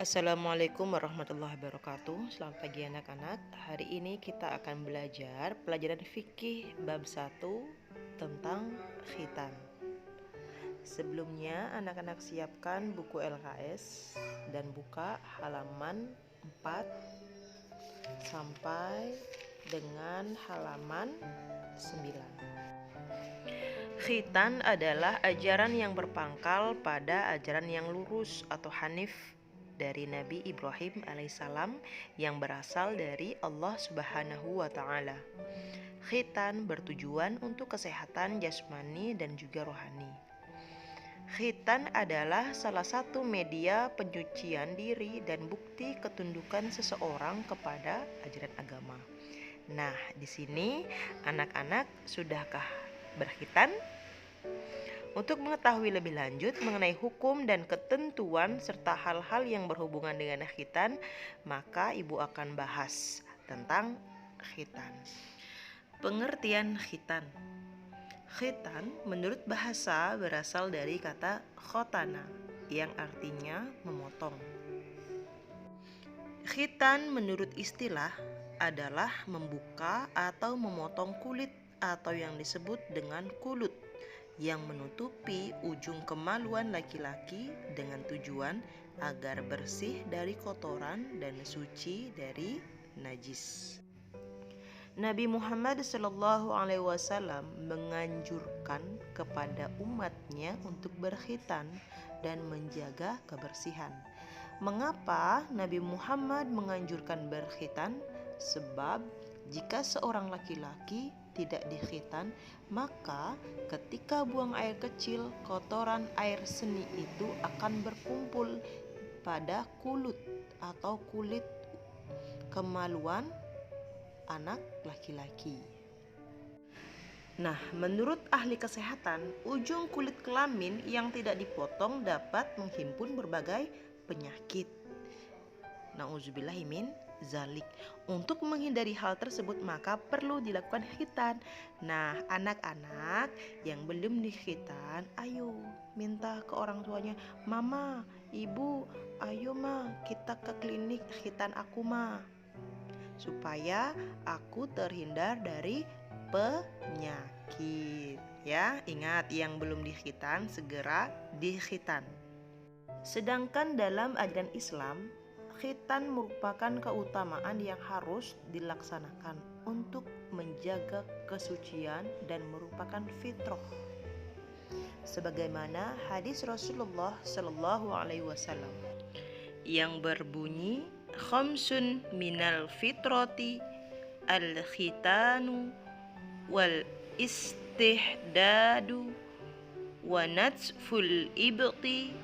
Assalamualaikum warahmatullahi wabarakatuh. Selamat pagi anak-anak. Hari ini kita akan belajar pelajaran fikih bab 1 tentang khitan. Sebelumnya anak-anak siapkan buku LKS dan buka halaman 4 sampai dengan halaman 9. Khitan adalah ajaran yang berpangkal pada ajaran yang lurus atau hanif dari Nabi Ibrahim alaihissalam yang berasal dari Allah Subhanahu wa Ta'ala. Khitan bertujuan untuk kesehatan jasmani dan juga rohani. Khitan adalah salah satu media penyucian diri dan bukti ketundukan seseorang kepada ajaran agama. Nah, di sini anak-anak sudahkah berkhitan? Untuk mengetahui lebih lanjut mengenai hukum dan ketentuan serta hal-hal yang berhubungan dengan khitan, maka ibu akan bahas tentang khitan. Pengertian khitan. Khitan menurut bahasa berasal dari kata khotana yang artinya memotong. Khitan menurut istilah adalah membuka atau memotong kulit atau yang disebut dengan kulut yang menutupi ujung kemaluan laki-laki dengan tujuan agar bersih dari kotoran dan suci dari najis. Nabi Muhammad SAW menganjurkan kepada umatnya untuk berkhitan dan menjaga kebersihan. Mengapa Nabi Muhammad menganjurkan berkhitan? Sebab jika seorang laki-laki tidak dikhitan, maka ketika buang air kecil, kotoran air seni itu akan berkumpul pada kulit atau kulit kemaluan anak laki-laki. Nah, menurut ahli kesehatan, ujung kulit kelamin yang tidak dipotong dapat menghimpun berbagai penyakit. Nauzubillahi min zalik. Untuk menghindari hal tersebut maka perlu dilakukan khitan. Nah, anak-anak yang belum dikhitan, ayo minta ke orang tuanya, "Mama, Ibu, ayo ma, kita ke klinik khitan aku ma, supaya aku terhindar dari penyakit." Ya, ingat yang belum dikhitan segera dikhitan. Sedangkan dalam ajaran Islam, khitan merupakan keutamaan yang harus dilaksanakan untuk menjaga kesucian dan merupakan fitrah. Sebagaimana hadis Rasulullah SAW yang berbunyi, "Khamsun minal fitrati al-khitanu wal istihdadu wa natful ibti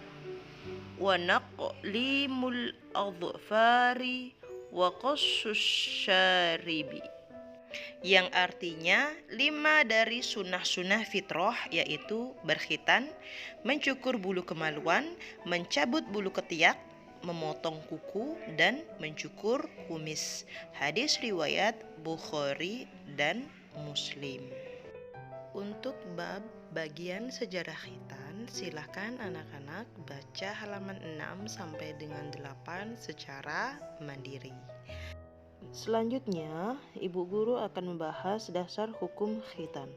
wa naqlimul adfari wa qassus syaribi." Yang artinya 5 dari sunnah-sunnah fitrah, yaitu berkhitan, mencukur bulu kemaluan, mencabut bulu ketiak, memotong kuku, dan mencukur kumis. Hadis riwayat Bukhari dan Muslim. Untuk bab bagian sejarah khitan, silakan anak-anak baca halaman 6 sampai dengan 8 secara mandiri. Selanjutnya, ibu guru akan membahas dasar hukum khitan.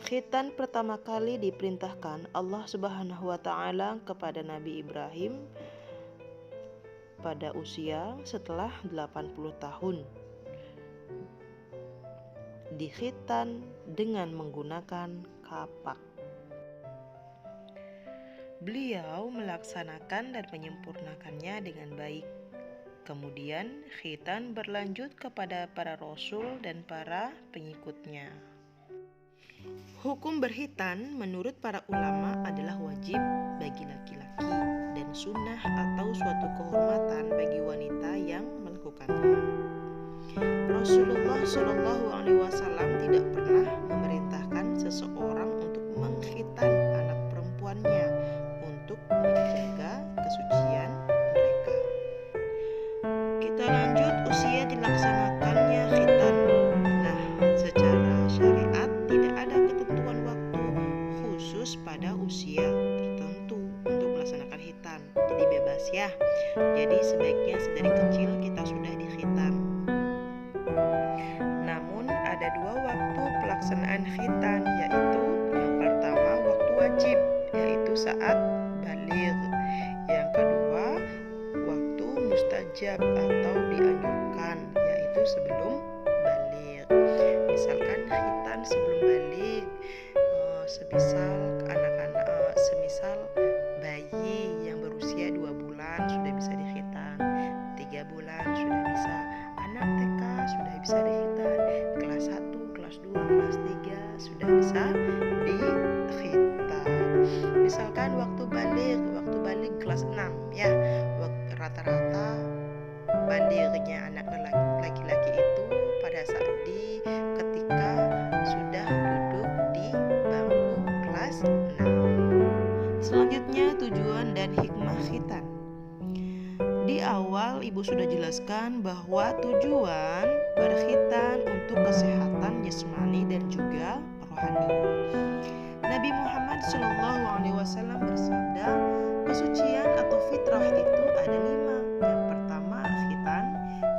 Khitan pertama kali diperintahkan Allah Subhanahu wa Ta'ala kepada Nabi Ibrahim pada usia setelah 80 tahun. Dikhitan dengan menggunakan kapak. Beliau melaksanakan dan menyempurnakannya dengan baik. Kemudian khitan berlanjut kepada para rasul dan para pengikutnya. Hukum berkhitan menurut para ulama adalah wajib bagi laki-laki dan sunnah atau suatu kehormatan bagi wanita yang melakukannya. Rasulullah SAW tidak pernah memerintahkan seseorang untuk mengkhitan anak perempuannya untuk menjaga kesucian mereka. Kita lanjut usia dilaksanakannya khitan. Nah, secara syariat tidak ada ketentuan waktu khusus pada usia tertentu untuk melaksanakan khitan. Jadi bebas ya. Jadi sebaiknya sedari kecil kita sudah dikhitan. Namun ada dua waktu pelaksanaan khitan, yaitu yang pertama waktu wajib, yaitu saat baligh. Yang kedua waktu mustajab atau dianjurkan, yaitu sebelum baligh. Misalkan khitan sebelum baligh, semisal bayi yang berusia 2 bulan sudah bisa dikhitan, 3 bulan sudah bisa, anak TK sudah bisa dikhitan, kelas 1, kelas 2, kelas 3 sudah bisa dikhitan. Misalkan waktu baligh kelas 6 ya, rata-rata balighnya anak laki-laki itu pada saat ketika sudah duduk di bangku kelas 6. Selanjutnya tujuan dan hikmah khitan. Di awal ibu sudah jelaskan bahwa tujuan berkhitan untuk kesehatan jasmani dan juga rohani. Nabi Muhammad SAW bersabda, kesucian atau fitrah itu ada 5. Yang pertama khitan,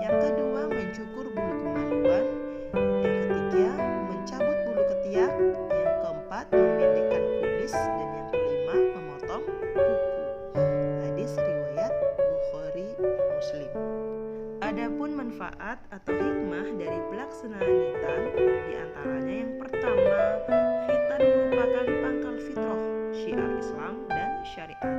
yang kedua mencukur bulu kemaluan, yang ketiga mencabut bulu ketiak, yang keempat memendekkan kumis, dan yang kelima memotong kuku. Hadis riwayat Bukhari Muslim. Adapun manfaat atau hikmah dari pelaksanaan khitan, diantaranya yang pertama, khitan merupakan pangkal fitrah, syiar Islam dan syariat.